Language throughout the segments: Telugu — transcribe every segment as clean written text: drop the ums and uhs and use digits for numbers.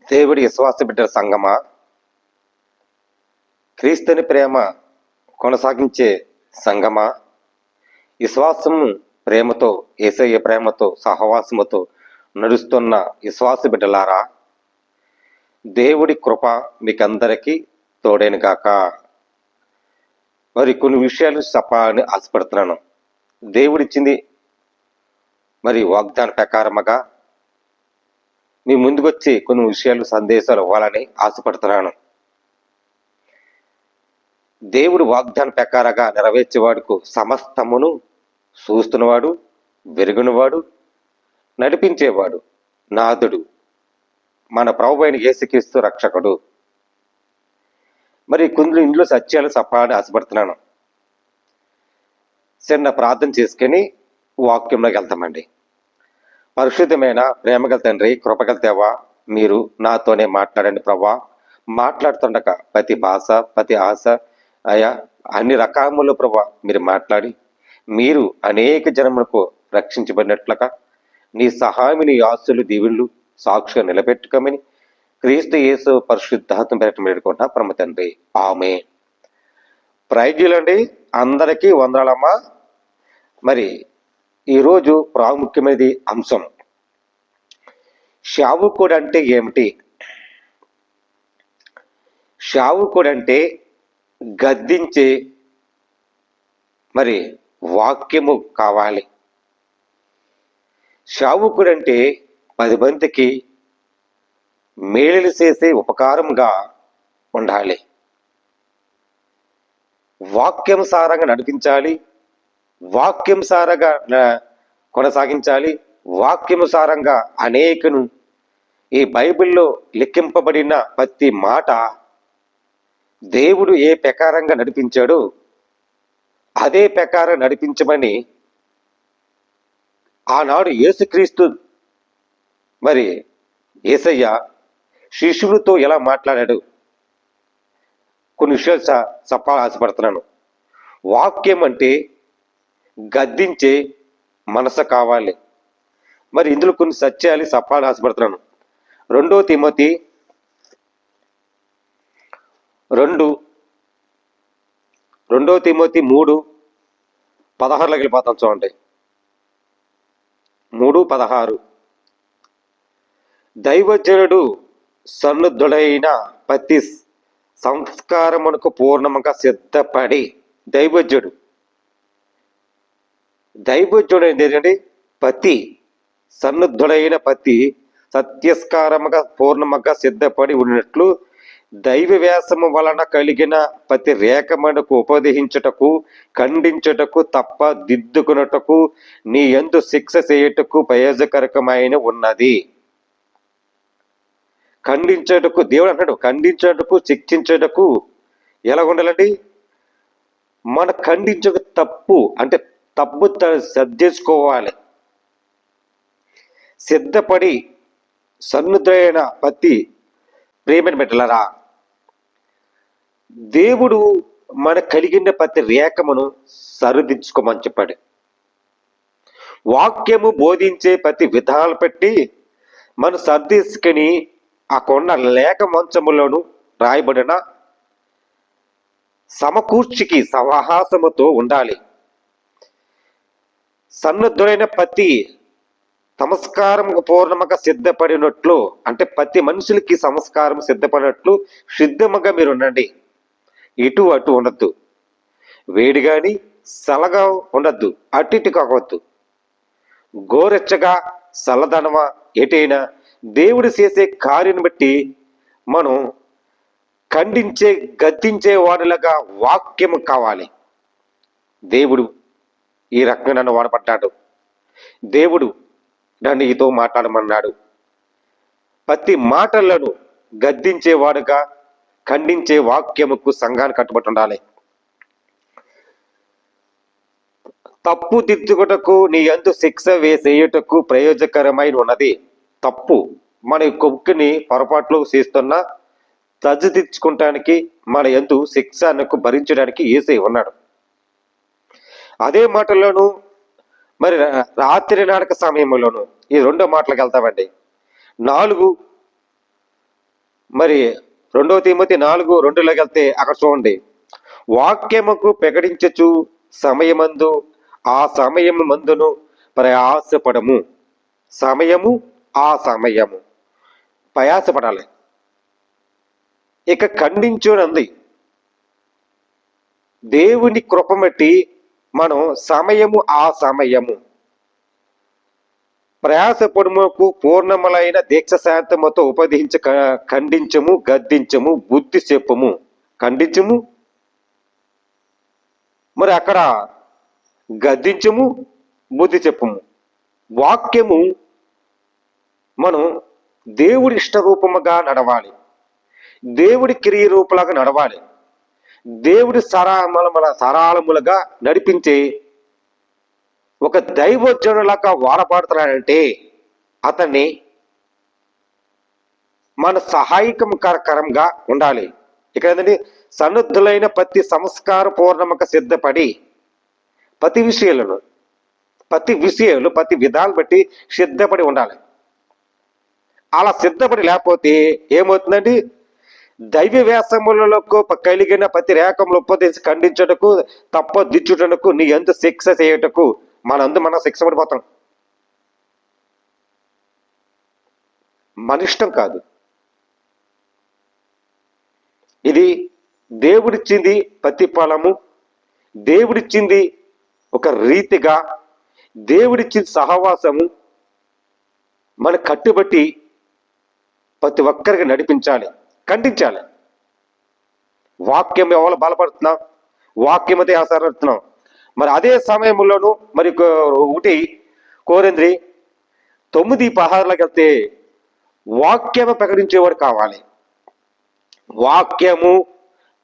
దేవుడి విశ్వాస బిడ్డల సంగమా, క్రీస్తుని ప్రేమ కొనసాగించే సంగమా, విశ్వాసము ప్రేమతో, యేసయ్య ప్రేమతో సహవాసముతో నడుస్తున్న విశ్వాస బిడ్డలారా, దేవుడి కృప మీకందరికీ తోడేను కాక. మరి కొన్ని విషయాలు చెప్పాలని ఆశపడుతున్నాను. దేవుడిచ్చింది మరి వాగ్దాన ప్రకారముగా మీ ముందుకొచ్చి కొన్ని విషయాలు సందేశాలు ఇవ్వాలని ఆశపడుతున్నాను. దేవుడు వాగ్దాన ప్రకారంగా నెరవేర్చేవాడుకు సమస్తమును చూస్తున్నవాడు, వెరుగునవాడు, నడిపించేవాడు, నాథుడు, మన ప్రభువైన యేసుక్రీస్తు రక్షకుడు. మరి కొన్ని ఇంట్లో సత్యాలు చెప్పాలని ఆశపడుతున్నాను. చిన్న ప్రార్థన చేసుకుని వాక్యంలోకి వెళ్తామండి. పరిశుద్ధమైన ప్రేమగల తండ్రి, కృపగల దేవా, మీరు నాతోనే మాట్లాడండి ప్రభా. మాట్లాడుతుండగా ప్రతి భాష, ప్రతి ఆశ, అయా అన్ని రకాములు ప్రభా మీరు మాట్లాడి మీరు అనేక జనములకు రక్షించబడినట్లుగా నీ సహాయం, నీ ఆస్తులు, దీవుళ్ళు సాక్షిగా నిలబెట్టుకోమని క్రీస్తు యేసు పరిశుద్ధాత్మ పేరట పెట్టుకుంటా పరమ తండ్రి, ఆమేన్. ప్రైజులండి, అందరికీ వందనాలమ్మా. మరి ఈరోజు ప్రాముఖ్యమైనది అంశం, సేవకుడు అంటే ఏమిటి? సేవకుడు అంటే గద్దించే మరి వాక్యము కావాలి. సేవకుడు అంటే 10 మందికి మేలు చేసే ఉపకారంగా ఉండాలి. వాక్యానుసారంగా నడిపించాలి, వాక్యానుసారంగా కొనసాగించాలి, వాక్యానుసారంగా అనేకను ఈ బైబిల్లో లిఖింపబడిన ప్రతి మాట దేవుడు ఏ ప్రకారంగా నడిపించాడో అదే ప్రకారం నడిపించమని ఆనాడు యేసుక్రీస్తు మరి యేసయ్య శిష్యులతో ఎలా మాట్లాడాడు కొన్ని విషయాలు చెప్పాలని ఆశపడుతున్నాను. వాక్యం అంటే గద్దించే మనసు కావాలి. మరి ఇందులో కొన్ని సత్యాలు చెప్పాలని ఆశపడుతున్నాను. 2 తిమోతి 3:16 వెళ్ళిపోతాం చూడండి. 3:16 దైవజనుడు సన్నుద్ధుడైన ప్రతి సంస్కారమునకు పూర్ణముగా సిద్ధపడి, దైవజనుడు ఏంటంటే ప్రతి సన్నుద్ధుడైన ప్రతి సత్యస్కారముగా పూర్ణముగా సిద్ధపడి ఉన్నట్లు దైవ వ్యాసము వలన కలిగిన ప్రతి రేఖమునకు ఉపదేశించుటకు, ఖండించుటకు, తప్ప దిద్దుకున్నటకు, నీ యందు శిక్ష చేయుటకు ప్రయోజకరకమైన ఉన్నది. ఖండించుటకు, దేవుడు అంటాడు ఖండించుటకు, శిక్షించుటకు ఎలా ఉండాలండి? మన ఖండించక తప్పు అంటే తప్పు సరి చేసుకోవాలి. సిద్ధపడి సన్నుద్ధుడైన ప్రతి ప్రేమని పెట్టలరా, దేవుడు మన కలిగిన ప్రతి రేఖమును సరిదిద్దుకోమని చెప్పాడు. వాక్యము బోధించే ప్రతి విధానాలు పెట్టి మనం సర్దిసుకుని ఆ కొండ లేఖ మంచములోను రాయబడిన సమకూర్చికి సవహాసముతో ఉండాలి. సన్నుద్ధుడైన ప్రతి సంస్కారం పూర్ణముగా సిద్ధపడినట్లు అంటే ప్రతి మనుషులకి సంస్కారం సిద్ధపడినట్లు సిద్ధముగా మీరు ఉండండి. ఇటు అటు ఉండద్దు, వేడి కానీ చల్లగా ఉండద్దు, అటు ఇటు కావద్దు, గోరెచ్చగా చల్లదనమా ఎటైనా దేవుడు చేసే కార్యం బట్టి మనం ఖండించే, గద్దించే వాడులుగా వాక్యము కావాలి. దేవుడు ఈ రకంగా నన్ను వాడబడ్డాడు, దేవుడు నన్ను ఈతో మాట్లాడమన్నాడు. ప్రతి మాటలను గద్దించేవాడుగా, ఖండించే వాక్యముకు సంఘాన్ని కట్టుబడి ఉండాలి. తప్పు దిద్దుకుటకు, నీ యందు శిక్ష వేసేయుటకు ప్రయోజకరమైన ఉన్నది. తప్పు మన కొక్కుని పొరపాట్లు చేస్తున్నా సరిదిద్దుకోవటానికి, మన యందు శిక్షను భరించడానికి యేసే ఉన్నాడు. అదే మాటల్లోనూ మరి రాత్రి నాటక సమయంలోను ఈ 2 మాటలకు వెళ్తామండి. 4 మరి 2 తిమోతి 4:2లోకి వెళ్తే అక్కడ చూడండి, వాక్యముకు ప్రకటించచ్చు సమయమందు ఆ సమయము మందును ప్రయాసపడము. సమయము ఆ సమయము ప్రయాసపడాలి. ఇక ఖండించునంది దేవుని కృపమట్టి మనం సమయము ఆ సమయము ప్రయాసపడుముకు పూర్ణములైన దీక్ష శాంతముతో ఉపదేశించ ఖండించము, గద్దించము, బుద్ధి చెప్పుము. ఖండించము, మరి అక్కడ గద్దించము, బుద్ధి చెప్పుము. వాక్యము మనం దేవుడి ఇష్టరూపముగా నడవాలి, దేవుడి క్రియ రూపంలాగా నడవాలి, దేవుడి సరాళములుగా నడిపించే ఒక దైవజనులాగా వాడబడుతున్నాడంటే అతన్ని మన సహాయకరంగా ఉండాలి. ఇక్కడ ఏంటంటే సన్నద్ధులైన ప్రతి సంస్కార పూర్ణముగా సిద్ధపడి ప్రతి విషయాలు ప్రతి విధాలు బట్టి సిద్ధపడి ఉండాలి. అలా సిద్ధపడి లేకపోతే ఏమవుతుందండి, దైవ వ్యాసములకు కలిగిన ప్రతి రేఖములు ఉపదేశి ఖండించుటకు తప్పదిచ్చుటకు నీ ఎందు శిక్ష చేయుటకు మనం శిక్ష పడిపోతాం. మన ఇష్టం కాదు, ఇది దేవుడిచ్చింది ప్రతిఫలము, దేవుడిచ్చింది ఒక రీతిగా, దేవుడిచ్చింది సహవాసము. మన కట్టుబట్టి ప్రతి ఒక్కరికి నడిపించాలి, ఖండించాలి. వాక్యం ఎవరు బలపడుతున్నాం, వాక్యమతే ఆసరిస్తున్నాం. మరి అదే సమయంలోనూ మరి 1 కొరింథీ 9:16లోకి వెళ్తే వాక్యము ప్రకటించేవాడు కావాలి, వాక్యము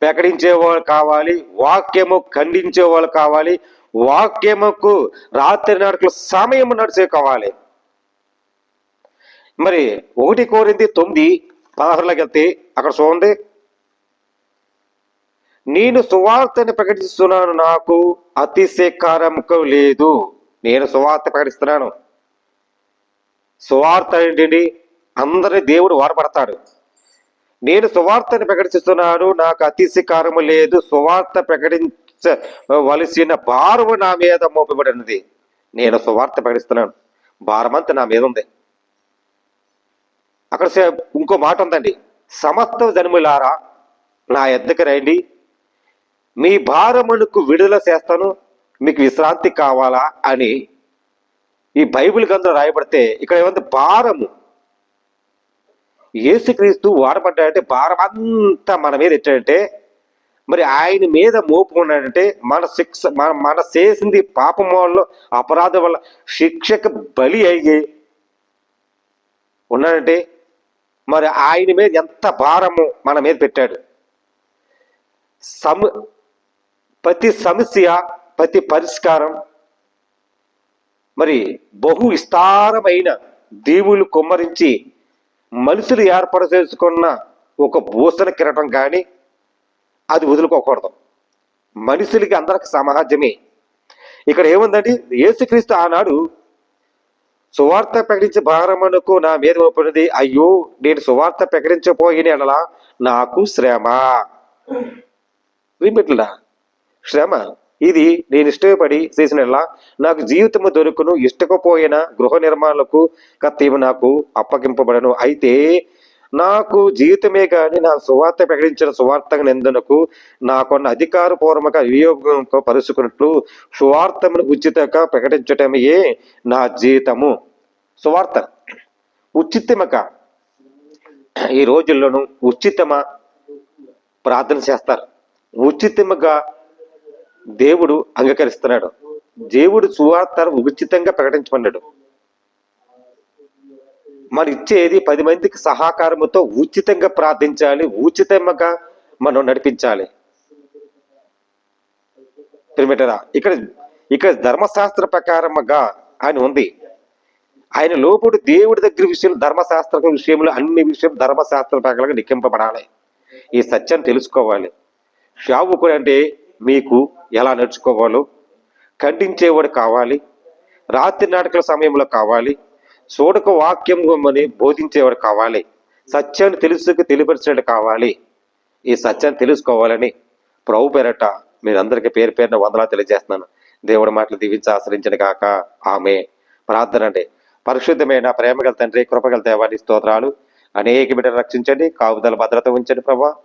ప్రకటించేవాళ్ళు కావాలి, వాక్యము ఖండించేవాళ్ళు కావాలి, వాక్యముకు రాత్రి నడకలు సమయం నడిచే కావాలి. మరి 1 కొరింథీ 9:16లోకి వెళ్తే అక్కడ చూడండి, నేను సువార్తని ప్రకటిస్తున్నాను, నాకు అతిశయకారము లేదు. నేను సువార్త ప్రకటిస్తున్నాను. సువార్త ఏంటండి, అందరినీ దేవుడు వాడబడతాడు. నేను సువార్తని ప్రకటిస్తున్నాను, నాకు అతిశయకారము లేదు. సువార్త ప్రకటించవలసిన భారము నా మీద మోపబడినది. నేను సువార్త ప్రకటిస్తున్నాను, భారమంతా నా మీద ఉంది. అక్కడ ఇంకో మాట ఉందండి, సమస్త జనములారా నా యొద్దకు రండి, మీ భారమునకు విడుదల చేస్తాను, మీకు విశ్రాంతి కావాలా అని ఈ బైబిల్ గ్రంథంలో రాయబడితే ఇక్కడ ఏమంటే భారము యేసుక్రీస్తు వాడబడ్డాడంటే భారం అంతా మన మీద ఎట్టాడంటే మరి ఆయన మీద మోపుకున్నాడంటే మన చేసింది పాపం వల్ల అపరాధం వల్ల శిక్షకు బలి అయ్యి ఉన్నాడంటే మరి ఆయన మీద ఎంత భారము మన మీద పెట్టాడు. ప్రతి సమస్య, ప్రతి పరిష్కారం మరి బహు విస్తారమైన దీవులు కుమ్మరించి మనుషులు ఏర్పాటు చేసుకున్న ఒక భూషణ కిరటం కానీ అది వదులుకోకూడదు. మనుషులకి అందరికి సమాజమే. ఇక్కడ ఏముందండి, యేసుక్రీస్తు ఆనాడు సువార్త ప్రకటించే భారమునకు నా మీద మోపినది, అయ్యో నేను సువార్త ప్రకటించపోయిన ఎడల నాకు శ్రమ. వినిపెట్లా, శ్రమ ఇది నేను ఇష్టపడి చేసిన నాకు జీవితము దొరుకును, ఇష్టకపోయిన గృహ నిర్మాణాలకు కత్తీము నాకు అప్పగింపబడను. అయితే నాకు జీవితమే కానీ నాకు సువార్త ప్రకటించిన సువార్త నిందనకు నాకున్న అధికారపూర్వక వినియోగం పరుచుకున్నట్లు సువార్తను ఉచితంగా ప్రకటించటమే నా జీవితము. సువార్త ఉచితమక ఈ రోజుల్లోనూ ఉచితమా ప్రార్థన చేస్తారు, ఉచితముగా దేవుడు అంగీకరిస్తున్నాడు. దేవుడు సువార్త ఉచితంగా ప్రకటించమన్నాడు. మన ఇచ్చేది 10 మందికి సహకారముతో ఉచితంగా ప్రార్థించాలి, ఉచితంగా మనం నడిపించాలి. ఇక్కడ ధర్మశాస్త్ర ప్రకారముగా ఆయన ఉంది. ఆయన లోపుడు దేవుడి దగ్గర విషయం, ధర్మశాస్త్ర విషయంలో అన్ని విషయం ధర్మశాస్త్ర ప్రకారంగా లిఖింపబడాలి. ఈ సత్యాన్ని తెలుసుకోవాలి. సేవకుడు అంటే మీకు ఎలా నడుచుకోవాలో ఖండించేవాడు కావాలి, రాత్రి నాటకాల సమయంలో కావాలి, చూడక వాక్యం అని బోధించేవాడు కావాలి. సత్యాన్ని తెలియపరిచినట్టు కావాలి. ఈ సత్యాన్ని తెలుసుకోవాలని ప్రభు పేరట మీరందరికీ పేరు పేరున వందనాలు తెలియజేస్తున్నాను. దేవుడి మాటలు దీవించి ఆశ్రయించిన కాక ఆమె ప్రార్థన అండి. పరిశుద్ధమైన ప్రేమగల తండ్రి, కృపగల దేవాన్ని స్తోత్రాలు. అనేక బిడ్డలు రక్షించండి, కాపుదల భద్రత ఉంచండి ప్రభా.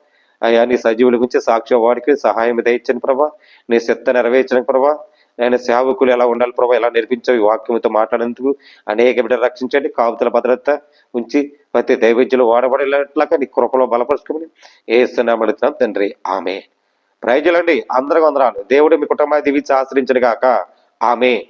అయ్యా నీ సజీవుల గురించి సాక్ష్య వాడికి సహాయం దయచండి ప్రభా. నీ చిత్త నెరవేర్చడానికి ప్రభా. నేను సేవకులు ఎలా ఉండాలి ప్రభా, ఎలా నేర్పించావు ఈ వాక్యంతో మాట్లాడేందుకు అనేక బిడ్డలు రక్షించండి, కాపుదల భద్రత ఉంచి ప్రతి దైవజ్ఞులు వాడబడేలాగా నీ కృపలో బలపరుచుకోమని ఏస్తున్నాం తండ్రి. ఆమె ప్రైజులండి. అందరికి వందనాలు. దేవుడు మీ కుటుంబాన్ని దీవించి ఆశ్రయించను గాక. ఆమె